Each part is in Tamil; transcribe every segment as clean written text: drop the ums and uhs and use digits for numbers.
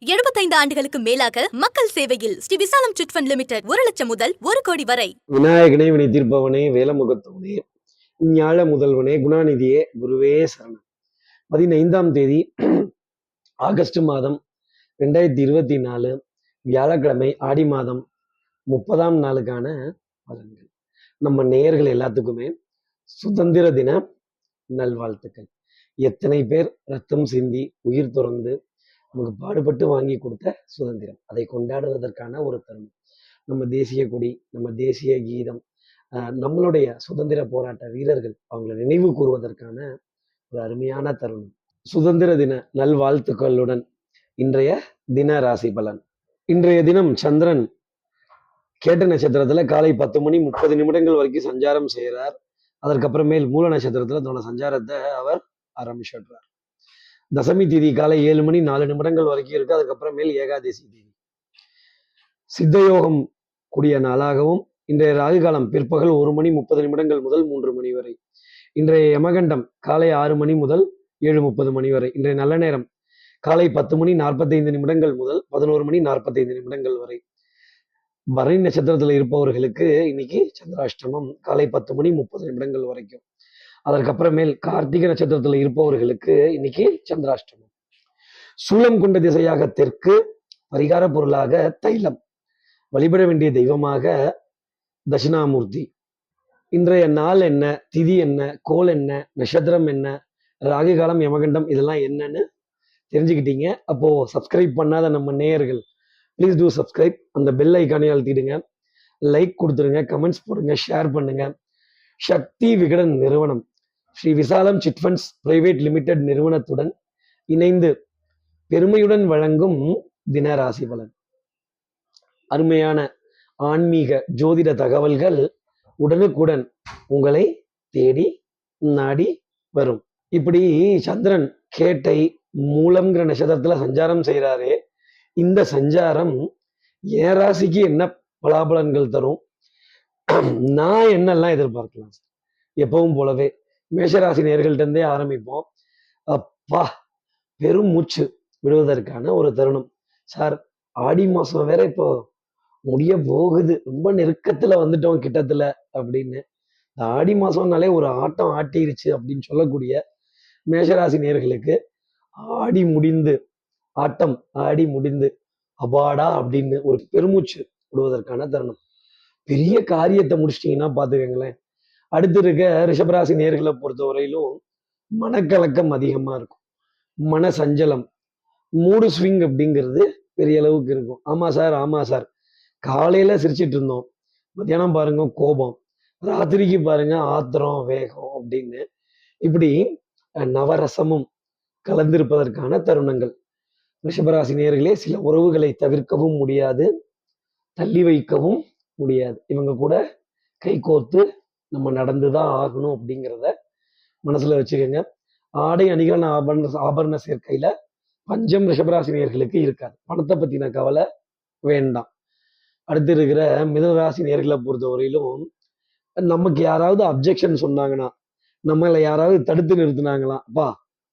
75 ஆண்டுகளுக்கு மேலாக மக்கள் சேவையில் ஸ்ரீ விசாலம் சிட் ஃபண்ட் லிமிடெட் 1,00,000 முதல் 1 கோடி வரை. விநாயகனே வினை தீர்ப்பவனே வேலமுகத்தவனே ஞாழ முதல்வனே குணாநிதியே குருவே சரணம். 15ஆம் தேதி ஆகஸ்ட் மாதம் 2024 வியாழக்கிழமை ஆடி மாதம் 30ஆம் நாளுக்கான பலன்கள். நம்ம நேயர்கள் எல்லாத்துக்குமே சுதந்திர தின நல்வாழ்த்துக்கள். எத்தனை பேர் ரத்தம் சிந்தி உயிர் துறந்து நமக்கு பாடுபட்டு வாங்கி கொடுத்த சுதந்திரம், அதை கொண்டாடுவதற்கான ஒரு தருணம். நம்ம தேசிய கொடி, நம்ம தேசிய கீதம், நம்மளுடைய சுதந்திர போராட்ட வீரர்கள் அவங்களை நினைவு கூறுவதற்கான ஒரு அருமையான தருணம். சுதந்திர தின நல்வாழ்த்துக்களுடன் இன்றைய தின ராசி பலன். இன்றைய தினம் சந்திரன் கேட்ட நட்சத்திரத்துல காலை 10:30 வரைக்கும் சஞ்சாரம் செய்கிறார். அதற்கப்புறமேல் மூல நட்சத்திரத்துல தன்னோட சஞ்சாரத்தை அவர் ஆரம்பிச்சிடுறார். தசமி திதி காலை 7:04 வரைக்கும் இருக்கு. அதுக்கப்புறமேல் ஏகாதசி திதி. சித்தயோகம் கூடிய நாளாகவும் இன்றைய ராகு காலம் பிற்பகல் 1:30 முதல் 3 மணி வரை. இன்றைய யமகண்டம் காலை 6 மணி முதல் 7:30 வரை. இன்றைய நல்ல நேரம் காலை 10:45 முதல் 11:45 வரை. பரணி நட்சத்திரத்தில் இருப்பவர்களுக்கு இன்னைக்கு சந்திராஷ்டமம் காலை 10:30 வரைக்கும். அதற்கப்புறமேல் கார்த்திகை நட்சத்திரத்தில் இருப்பவர்களுக்கு இன்னைக்கு சந்திராஷ்டமம். சூலம் கொண்ட திசையாக தெற்கு, பரிகார பொருளாக தைலம், வழிபட வேண்டிய தெய்வமாக தட்சிணாமூர்த்தி. இன்றைய நாள் என்ன, திதி என்ன, கோல் என்ன, நட்சத்திரம் என்ன, ராகு காலம், யமகண்டம் இதெல்லாம் என்னன்னு தெரிஞ்சுக்கிட்டீங்க. அப்போ சப்ஸ்கிரைப் பண்ணாத நம்ம நேயர்கள் ப்ளீஸ் டூ சப்ஸ்கிரைப். அந்த பெல் ஐக்கானே அழுத்திடுங்க, லைக் கொடுத்துருங்க, கமெண்ட்ஸ் போடுங்க, ஷேர் பண்ணுங்க. சக்தி விகடன் நிறுவனம் ஸ்ரீ விசாலம் சிட் ஃபண்ட்ஸ் பிரைவேட் லிமிடெட் நிறுவனத்துடன் இணைந்து பெருமையுடன் வழங்கும் தினராசி பலன். அருமையான ஆன்மீக ஜோதிட தகவல்கள் உடனுக்குடன் உங்களை தேடி நாடி வரும். இப்படி சந்திரன் கேட்டை மூலம்ங்கிற நட்சத்திரத்துல சஞ்சாரம் செய்கிறாரே, இந்த சஞ்சாரம் என் ராசிக்கு என்ன பலாபலன்கள் தரும், நான் என்னெல்லாம் எதிர்பார்க்கலாம்? எப்பவும் போலவே மேஷராசி நேயர்கள்ட்ட இருந்தே ஆரம்பிப்போம். அப்பா, பெரும் மூச்சு விடுவதற்கான ஒரு தருணம். சார், ஆடி மாசம் வேற இப்போ முடிய போகுது, ரொம்ப நெருக்கத்துல வந்துட்டோம் கிட்டத்துல அப்படின்னு. ஆடி மாசம்னாலே ஒரு ஆட்டம் ஆட்டிருச்சு அப்படின்னு சொல்லக்கூடிய மேஷராசி நேயர்களுக்கு ஆடி முடிந்து, ஆட்டம் ஆடி முடிந்து அபாடா அப்படின்னு ஒரு பெருமூச்சு விடுவதற்கான தருணம். பெரிய காரியத்தை முடிச்சிட்டீங்கன்னா பாத்துக்கங்களேன். அடுத்து இருக்க ரிஷபராசி நேர்களை பொறுத்தவரையிலும் மனக்கலக்கம் அதிகமா இருக்கும், மன சஞ்சலம், மூடு ஸ்விங் அப்படிங்கிறது பெரிய அளவுக்கு இருக்கும். ஆமா சார், ஆமா சார், காலையில சிரிச்சிட்டு இருந்தோம், மத்தியானம் பாருங்க கோபம், ராத்திரிக்கு பாருங்க ஆத்திரம் வேகம் அப்படின்னு இப்படி நவரசமும் கலந்திருப்பதற்கான தருணங்கள். ரிஷபராசி நேயர்களே, சில உறவுகளை தவிர்க்கவும் முடியாது, தள்ளி வைக்கவும் முடியாது. இவங்க கூட கை கோர்த்து நம்ம நடந்துதான் ஆகணும் அப்படிங்கிறத மனசுல வச்சுக்கோங்க. ஆடை அணிகள் ஆபரண சேர்க்கையில பஞ்சம் ரிஷபராசி நேயர்களுக்கு இருக்காது. பணத்தை பத்தின கவலை வேண்டாம். அடுத்து இருக்கிற மிதுனராசி நேயர்களை பொறுத்தவரையிலும் நமக்கு யாராவது அப்ஜெக்ஷன் சொன்னாங்கன்னா, நம்மளை யாராவது தடுத்து நிறுத்தினாங்களா, அப்பா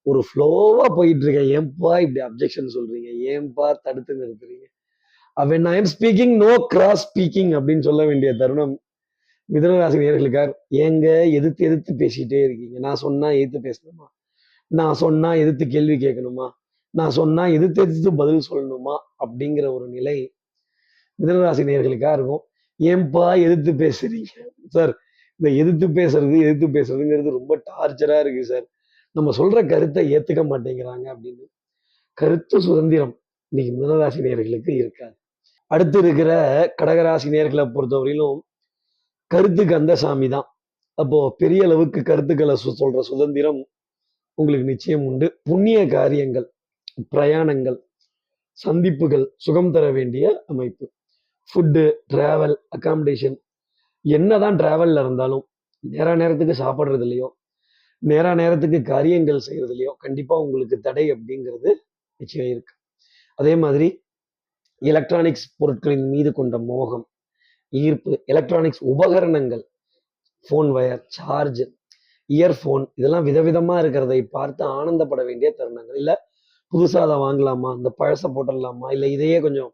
ஒரு ஃப்ளோவா போயிட்டு இருக்கேன், ஏன்பா இப்படி அப்ஜெக்ஷன் சொல்றீங்க, ஏன்பா தடுத்து நிறுத்துறீங்க, when I am speaking no cross speaking அப்படின்னு சொல்ல வேண்டிய தருணம் மிதுனராசி நேயர்களுக்கார். ஏங்க எதிர்த்து எதிர்த்து பேசிட்டே இருக்கீங்க? நான் சொன்னா எதிர்த்து பேசணுமா? நான் சொன்னா எதிர்த்து கேள்வி கேட்கணுமா? நான் சொன்னா எதிர்த்து எதிர்த்து பதில் சொல்லணுமா? அப்படிங்கிற ஒரு நிலை மிதுனராசி நேயர்களுக்கா இருக்கும். ஏன்பா எதிர்த்து பேசுறீங்க சார்? இந்த எதிர்த்து பேசுறதுங்கிறது ரொம்ப டார்ச்சரா இருக்கு சார். நம்ம சொல்ற கருத்தை ஏத்துக்க மாட்டேங்கிறாங்க அப்படின்னு. கருத்து சுதந்திரம் இன்னைக்கு மிதுனராசி நேயர்களுக்கு இருக்காது. அடுத்து இருக்கிற கடகராசி நேயர்களை பொறுத்தவரையிலும் கருத்து கந்தசாமி தான். அப்போ பெரிய அளவுக்கு கருத்துக்களை சொல்ற சுதந்திரம் உங்களுக்கு நிச்சயம் உண்டு. புண்ணிய காரியங்கள், பிரயாணங்கள், சந்திப்புகள் சுகம் தர வேண்டிய அமைப்பு. ஃபுட்டு, டிராவல், அகாமடேஷன், என்னதான் டிராவல்ல இருந்தாலும் நேர நேரத்துக்கு சாப்பிட்றது இல்லையோ, நேர நேரத்துக்கு காரியங்கள் செய்யறதுலையோ கண்டிப்பா உங்களுக்கு தடை அப்படிங்கிறது நிச்சயம் இருக்கு. அதே மாதிரி எலக்ட்ரானிக்ஸ் பொருட்களின் மீது கொண்ட மோகம், ஈர்ப்பு, எலக்ட்ரானிக்ஸ் உபகரணங்கள், ஃபோன் வயர், சார்ஜ், இயர்ஃபோன் இதெல்லாம் விதவிதமா இருக்கிறதை பார்த்து ஆனந்தப்பட வேண்டிய தருணங்கள். இல்ல புதுசா அதை வாங்கலாமா, இந்த பழசை போட்டுடலாமா, இல்லை இதையே கொஞ்சம்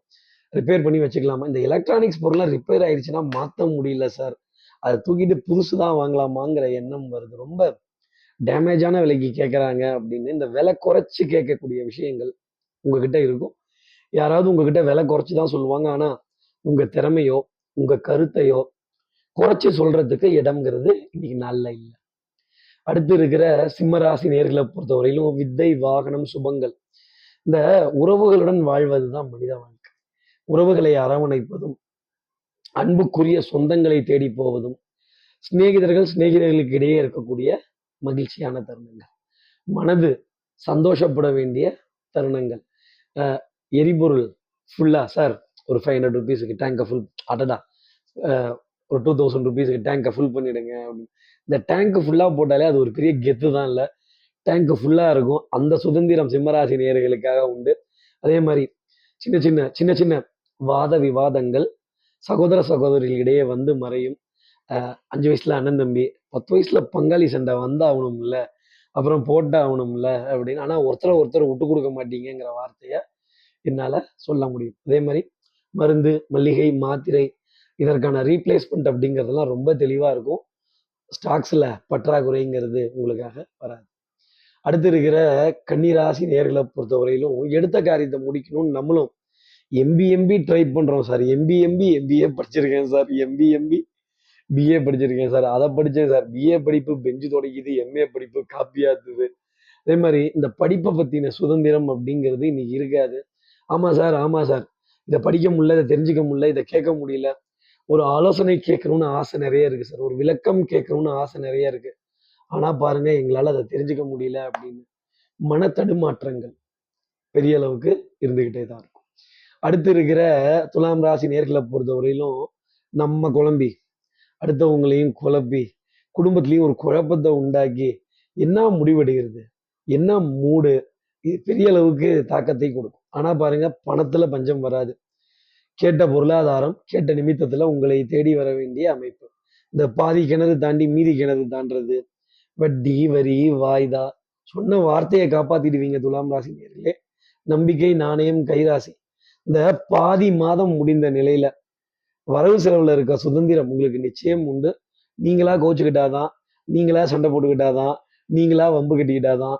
ரிப்பேர் பண்ணி வச்சுக்கலாமா, இந்த எலக்ட்ரானிக்ஸ் பொருள்லாம் ரிப்பேர் ஆயிடுச்சுன்னா மாற்ற முடியல சார், அதை தூக்கிட்டு புதுசு தான் வாங்கலாமாங்கிற எண்ணம் வருது. ரொம்ப டேமேஜான விலைக்கு கேட்குறாங்க அப்படின்னு இந்த விலை குறைச்சு கேட்கக்கூடிய விஷயங்கள் உங்ககிட்ட இருக்கும். யாராவது உங்ககிட்ட விலை குறைச்சு தான் சொல்லுவாங்க. ஆனா உங்க திறமையோ உங்க கருத்தையோ குறைச்சு சொல்றதுக்கு இடம்ங்கிறது இன்னைக்கு நாள்ல இல்லை. அடுத்து இருக்கிற சிம்மராசி நேர்களை பொறுத்தவரையிலும் வித்தை, வாகனம், சுபங்கள், இந்த உறவுகளுடன் வாழ்வதுதான் மனித வாழ்க்கை. உறவுகளை அரவணைப்பதும், அன்புக்குரிய சொந்தங்களை தேடி போவதும், சிநேகிதர்களுக்கு இடையே இருக்கக்கூடிய மகிழ்ச்சியான தருணங்கள், மனது சந்தோஷப்பட வேண்டிய தருணங்கள். அஹ் எரிபொருள் ஃபுல்லா சார், ஒரு 500 ருபீஸுக்கு டேங்கை ஃபுல், அடடா, ஒரு 2000 ருபீஸுக்கு டேங்கை ஃபுல் பண்ணிடுங்க அப்படின்னு. இந்த டேங்க் ஃபுல்லா போட்டாலே அது ஒரு பெரிய கெத்து தான். இல்லை, டேங்க் ஃபுல்லா இருக்கும். அந்த சுதந்திரம் சிம்மராசி நேயர்களுக்காக உண்டு. அதே மாதிரி சின்ன சின்ன சின்ன சின்ன வாத விவாதங்கள் சகோதர சகோதரிகளிடையே வந்து மறையும். 5 வயசுல அண்ணன் தம்பி, 10 வயசுல பங்காளி சண்டை வந்தாகணும்ல, அப்புறம் போட்டாகணும்ல அப்படின்னு. ஆனா ஒருத்தர் விட்டு கொடுக்க மாட்டீங்கிற வார்த்தைய என்னால சொல்ல முடியும். அதே மாதிரி மருந்து, மல்லிகை, மாத்திரை, இதற்கான ரீப்ளேஸ்மெண்ட் அப்படிங்கிறதெல்லாம் ரொம்ப தெளிவா இருக்கும். ஸ்டாக்ஸ்ல பற்றாக்குறைங்கிறது உங்களுக்காக வராது. அடுத்து இருக்கிற கன்னிராசி நேர்களை பொறுத்தவரையிலும் எடுத்த காரியத்தை முடிக்கணும்னு நம்மளும் எம்பி ட்ரை பண்றோம் சார். எம்பிஏ படிச்சிருக்கேன் சார், எம்பி பிஏ படிச்சிருக்கேன் சார், அதை படிச்சேன் சார். பிஏ படிப்பு பெஞ்சு தொடங்கிது, எம்ஏ படிப்பு காப்பியாத்துது. அதே மாதிரி இந்த படிப்பை பத்தின சுதந்திரம் அப்படிங்கிறது இன்னைக்கு இருக்காது. ஆமா சார், இதை படிக்க முடியல, இதை தெரிஞ்சுக்க முடியல, இதை கேட்க முடியல, ஒரு ஆலோசனை கேட்கணும்னு ஆசை நிறைய இருக்கு சார், ஒரு விளக்கம் கேட்கணும்னு ஆசை நிறைய இருக்கு, ஆனா பாருங்க எங்களால அதை தெரிஞ்சுக்க முடியல அப்படின்னு மன தடுமாற்றங்கள் பெரிய அளவுக்கு இருந்துகிட்டே தான் இருக்கும். அடுத்து இருக்கிற துலாம் ராசி நேர்களை பொறுத்தவரையிலும் நம்ம குழம்பி அடுத்தவங்களையும் குழப்பி குடும்பத்திலையும் ஒரு குழப்பத்தை உண்டாக்கி என்ன முடிவெடுக்கிறது, என்ன மூடு, இது பெரிய அளவுக்கு தாக்கத்தை கொடுக்கும். ஆனா பாருங்க பணத்துல பஞ்சம் வராது. கேட்ட பொருளாதாரம் கேட்ட நிமித்தத்துல உங்களை தேடி வர வேண்டிய அமைப்பு. இந்த பாதி கிணறு தாண்டி மீதி கிணறு தாண்டறது, வட்டி, வரி, வாய்தா, சொன்ன வார்த்தையை காப்பாத்திடுவீங்க துலாம் ராசி நேர்களே. நம்பிக்கை, நாணயம், கைராசி, இந்த பாதி மாதம் முடிந்த நிலையில வரவு செலவுல இருக்க சுதந்திரம் உங்களுக்கு நிச்சயம் உண்டு. நீங்களா கோச்சுக்கிட்டாதான், நீங்களா சண்டை போட்டுக்கிட்டாதான், நீங்களா வம்பு கட்டிக்கிட்டாதான்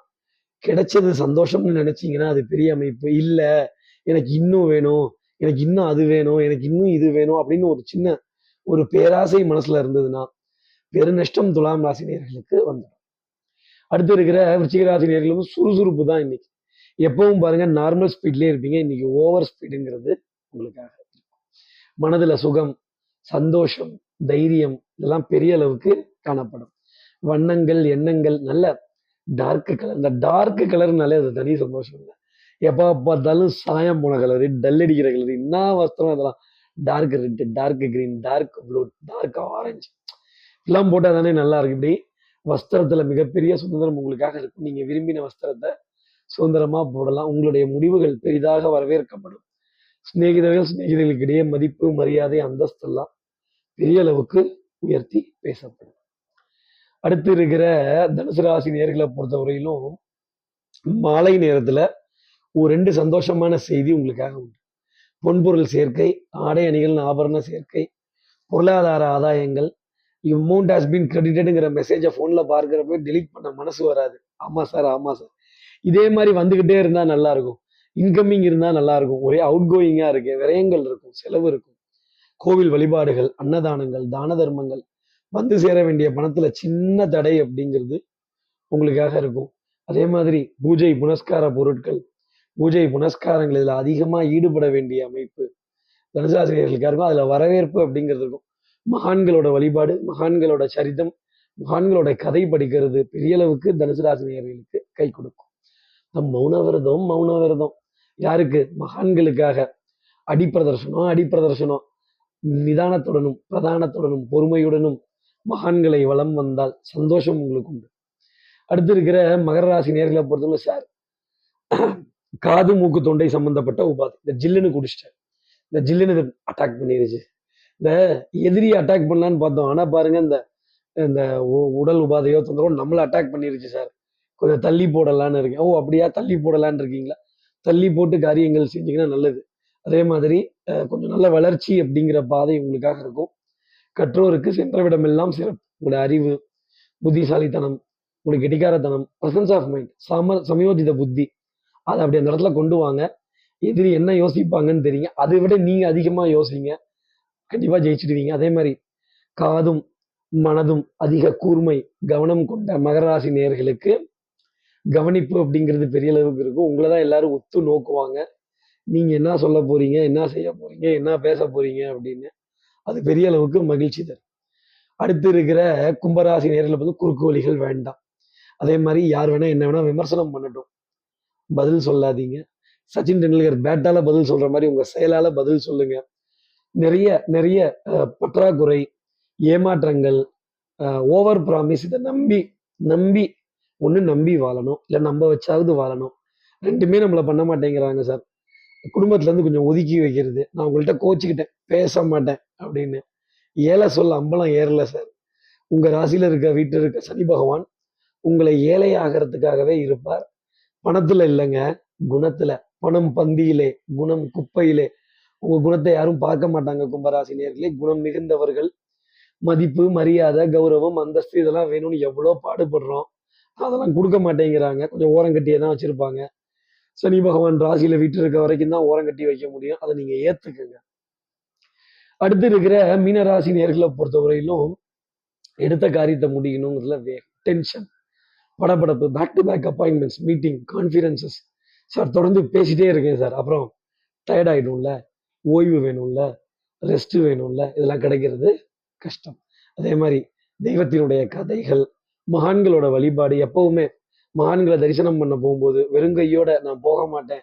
கிடைச்சது சந்தோஷம்னு நினைச்சீங்கன்னா அது பெரிய அமைப்பு. இல்ல, எனக்கு இன்னும் வேணும், எனக்கு இன்னும் அது வேணும், எனக்கு இன்னும் இது வேணும் அப்படின்னு ஒரு சின்ன ஒரு பேராசை மனசுல இருந்ததுன்னா பெருநஷ்டம் துலாம் ராசி நேயர்களுக்கு வந்துடும். அடுத்து இருக்கிற விருச்சிக ராசி நேயர்களும் சுறுசுறுப்பு தான் இன்னைக்கு. எப்பவும் பாருங்க நார்மல் ஸ்பீட்லயே இருப்பீங்க, இன்னைக்கு ஓவர் ஸ்பீடுங்கிறது உங்களுக்காக. மனதுல சுகம், சந்தோஷம், தைரியம் இதெல்லாம் பெரிய அளவுக்கு காணப்படும். வண்ணங்கள், எண்ணங்கள், நல்ல டார்க் கலர். இந்த டார்க் கலர்னாலே அது தனி சந்தோஷம் இல்லை. எப்போ பார்த்தாலும் சாயம் போன கலரு, டல் அடிக்கிற கலரு, என்ன வஸ்திரம் அதெல்லாம், dark red, dark green, dark blue, dark orange எல்லாம் போட்டால் தானே நல்லா இருக்கு. இப்படி வஸ்திரத்துல மிகப்பெரிய சுதந்திரம் உங்களுக்காக இருக்கும். நீங்க விரும்பின வஸ்திரத்தை சுதந்திரமா போடலாம். உங்களுடைய முடிவுகள் பெரிதாக வரவேற்கப்படும். சிநேகிதர்களுக்கு இடையே மதிப்பு, மரியாதை, அந்தஸ்து எல்லாம் பெரிய அளவுக்கு உயர்த்தி பேசப்படும். அடுத்து இருக்கிற தனுசு ராசி நேர்களை பொறுத்தவரையிலும் மாலை நேரத்துல ஒரு 2 சந்தோஷமான செய்தி உங்களுக்காக உண்டு. பொன்பொருள் சேர்க்கை, ஆடை அணிகள், ஆபரண சேர்க்கை, பொருளாதார ஆதாயங்கள். அமௌண்ட் ஹாஸ் பீன் கிரெடிட்டடுங்கிற மெசேஜை போன்ல பார்க்கிறப்ப டெலீட் பண்ண மனசு வராது. ஆமா சார், இதே மாதிரி வந்துகிட்டே இருந்தா நல்லா இருக்கும். இன்கமிங் இருந்தா நல்லா இருக்கும். ஒரே அவுட் கோயிங்கா இருக்கு, விரயங்கள் இருக்கும், செலவு இருக்கும். கோவில் வழிபாடுகள், அன்னதானங்கள், தான தர்மங்கள், வந்து சேர வேண்டிய பணத்துல சின்ன தடை அப்படிங்கிறது உங்களுக்காக இருக்கும். அதே மாதிரி பூஜை புனஸ்கார பொருட்கள், பூஜை புனஸ்காரங்கள் இதுல அதிகமா ஈடுபட வேண்டிய அமைப்பு தனுசாசிரியர்களுக்காக இருக்கும். அதுல வரவேற்பு அப்படிங்கிறது இருக்கும். மகான்களோட வழிபாடு, மகான்களோட சரிதம், மகான்களோட கதை படிக்கிறது பெரிய அளவுக்கு தனுசு ராசினியர்களுக்கு கை கொடுக்கும். மௌன விரதம் யாருக்கு? மகான்களுக்காக. அடிப்பிரதர்சனம் நிதானத்துடனும் பிரதானத்துடனும் பொறுமையுடனும் மகான்களை வலம் வந்தால் சந்தோஷம் உங்களுக்கு உண்டு. அடுத்து இருக்கிற மகர ராசி நேர்களை பொறுத்தவரை சார், காது மூக்கு தொண்டை சம்பந்தப்பட்ட உபாதை, இந்த ஜில்லுன்னு குடிச்சிட்டேன், இந்த ஜில்லுன்னு அட்டாக் பண்ணிருச்சு, இந்த எதிரியை அட்டாக் பண்ணலான்னு பார்த்தோம், ஆனா பாருங்க இந்த இந்த உடல் உபாதையோ தொந்தரவோ நம்மளை அட்டாக் பண்ணிருச்சு சார், கொஞ்சம் தள்ளி போடலான்னு இருக்கேன். ஓ அப்படியா, தள்ளி போடலான்னு இருக்கீங்களா? தள்ளி போட்டு காரியங்கள் செஞ்சீங்கன்னா நல்லது. அதே மாதிரி கொஞ்சம் நல்ல வளர்ச்சி அப்படிங்கிற பாதை உங்களுக்காக இருக்கும். கற்றோருக்கு சென்றவிடமெல்லாம் சிறப்பு. உங்களோட அறிவு, புத்திசாலித்தனம், உங்களுடைய கெட்டிக்காரத்தனம், பிரசன்ஸ் ஆஃப் மைண்ட், சமயோஜித புத்தி, அதை அப்படி அந்த இடத்துல கொண்டு வாங்க. எதிரி என்ன யோசிப்பாங்கன்னு தெரியுங்க. அதை விட நீங்க அதிகமா யோசிங்க. கண்டிப்பா ஜெயிச்சிடுவீங்க. அதே மாதிரி காதும் மனதும் அதிக கூர்மை, கவனம் கொண்ட மகர ராசி நேயர்களுக்கு கவனிப்பு அப்படிங்கிறது பெரிய அளவுக்கு இருக்கும். உங்களை தான் எல்லாரும் உத்து நோக்குவாங்க. நீங்க என்ன சொல்ல போறீங்க, என்ன செய்ய போறீங்க, என்ன பேச போறீங்க அப்படின்னு. அது பெரிய அளவுக்கு மகிழ்ச்சி தரும். அடுத்து இருக்கிற கும்பராசி நேயர்களுக்கு வந்து குறுக்கு வழிகள் வேண்டாம். அதே மாதிரி யார் வேணா என்ன வேணா விமர்சனம் பண்ணட்டும், பதில் சொல்லாதீங்க. சச்சின் டெண்டுல்கர் பேட்டால பதில் சொல்ற மாதிரி உங்க செயலால பதில் சொல்லுங்க. நிறைய நிறைய பற்றாக்குறை, ஏமாற்றங்கள், ஓவர் ப்ராமிஸ், இதை நம்பி நம்பி ஒண்ணு நம்பி வாழணும், இல்ல நம்ப வச்சாவது வாழணும். ரெண்டுமே நம்மள பண்ண மாட்டேங்கிறாங்க சார். குடும்பத்துல இருந்து கொஞ்சம் ஒதுக்கி வைக்கிறது. நான் உங்கள்கிட்ட கோச்சுக்கிட்டேன், பேச மாட்டேன் அப்படின்னு. ஏழை சொல் அம்பலம் ஏறல சார். உங்க ராசியில இருக்க வீட்டில் இருக்க சனி பகவான் உங்களை ஏழை ஆகிறதுக்காகவே இருப்பார். பணத்துல இல்லைங்க, குணத்துல. பணம் பந்தியிலே, குணம் குப்பையிலே. உங்க குணத்தை யாரும் பார்க்க மாட்டாங்க கும்பராசி நேயர்களே. குணம் மிகுந்தவர்கள். மதிப்பு, மரியாதை, கௌரவம், அந்தஸ்து இதெல்லாம் வேணும்னு எவ்வளோ பாடுபடுறோம். அதெல்லாம் கொடுக்க மாட்டேங்கிறாங்க. கொஞ்சம் ஓரங்கட்டியே தான் வச்சிருப்பாங்க. சனி பகவான் ராசியில வீட்டு இருக்க வரைக்கும் தான் ஓரங்கட்டி வைக்க முடியும். அதை நீங்க ஏத்துக்குங்க. அடுத்து இருக்கிற மீனராசி நேர்களை பொறுத்தவரையிலும் எடுத்த காரியத்தை முடிக்கணுங்கிறதுல டென்ஷன், படபடப்பு, back to back appointments, meeting, conferences. Sir தொடர்ந்து பேசிட்டே இருக்கேன் சார், அப்புறம் டயர்ட் ஆயிடும்ல, ஓய்வு வேணும்ல, ரெஸ்ட் வேணும்ல, இதெல்லாம் கிடைக்கிறது கஷ்டம். அதே மாதிரி தெய்வத்தினுடைய கதைகள், மகான்களோட வழிபாடு. எப்பவுமே மகான்களை தரிசனம் பண்ண போகும்போது வெறுங்கையோட நான் போக மாட்டேன்.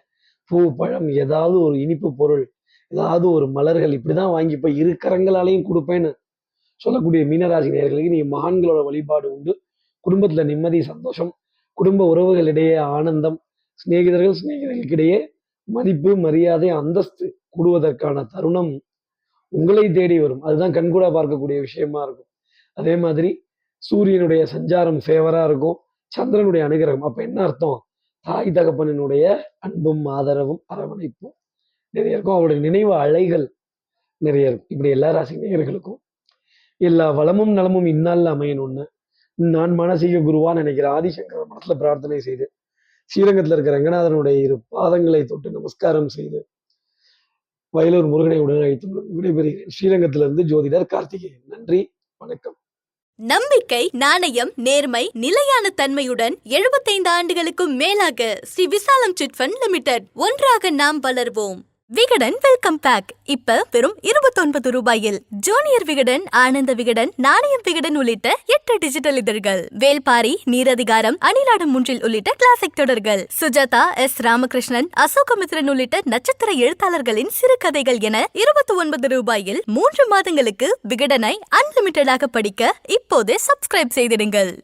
பூ, பழம், ஏதாவது ஒரு இனிப்பு பொருள், ஏதாவது ஒரு மலர்கள் இப்படிதான் வாங்கி போய் இரு கரங்களாலையும் கொடுப்பேன்னு சொல்லக்கூடிய மீனராசி நேயர்களுக்கு நீங்க மகான்களோட வழிபாடு உண்டு. குடும்பத்துல நிம்மதி, சந்தோஷம், குடும்ப உறவுகளிடையே ஆனந்தம், சிநேகிதர்களுக்கிடையே மதிப்பு, மரியாதை, அந்தஸ்து கூடுவதற்கான தருணம் உங்களை தேடி வரும். அதுதான் கண்கூடா பார்க்கக்கூடிய விஷயமா இருக்கும். அதே மாதிரி சூரியனுடைய சஞ்சாரம் ஃபேவரா இருக்கும், சந்திரனுடைய அனுகிரகம். அப்ப என்ன அர்த்தம்? தாய் தகப்பனினுடைய அன்பும் ஆதரவும் அரவணைப்பும் நிறைய இருக்கும். அவருடைய நினைவு அலைகள் நிறைய இருக்கும். இப்படி எல்லா ராசி நேயர்களுக்கும் எல்லா வளமும் நலமும் இந்நாள்ல அமையணும்னு நான் மனசீக குருவா நினைக்கிற ஆதிசங்கர மனசுல பிரார்த்தனை செய்து, ஸ்ரீரங்கத்துல இருக்கிற ரங்கநாதனுடைய இரு பாதங்களை தொட்டு நமஸ்காரம் செய்து, வயலூர் முருகனை உடன் அழைத்து விடைபெறுகிறேன். ஸ்ரீரங்கத்திலிருந்து ஜோதிடர் கார்த்திகேயன். நன்றி, வணக்கம். நம்பிக்கை, நாணயம், நேர்மை, நிலையான தன்மையுடன் 75 ஆண்டுகளுக்கும் மேலாக ஸ்ரீ விசாலம் சிட் ஃபண்ட் லிமிடெட். ஒன்றாக நாம் வளர்வோம். விகடன் வெல்கம் பேக் இப்ப வெறும் 29 ரூபாயில். ஜூனியர் விகடன், ஆனந்த விகடன், நாணயம் விகடன் உள்ளிட்ட 8 டிஜிட்டல் இதழ்கள். வேல்பாரி, நீரதிகாரம், அணிலாடும் முன்றில் உள்ளிட்ட கிளாசிக் தொடர்கள். சுஜாதா, எஸ். ராமகிருஷ்ணன், அசோகமித்ரன் உள்ளிட்ட நட்சத்திர எழுத்தாளர்களின் சிறுகதைகள் என 29 ரூபாயில் 3 மாதங்களுக்கு விகடனை அன்லிமிட்டடாக படிக்க இப்போதே சப்ஸ்கிரைப் செய்திடுங்கள்.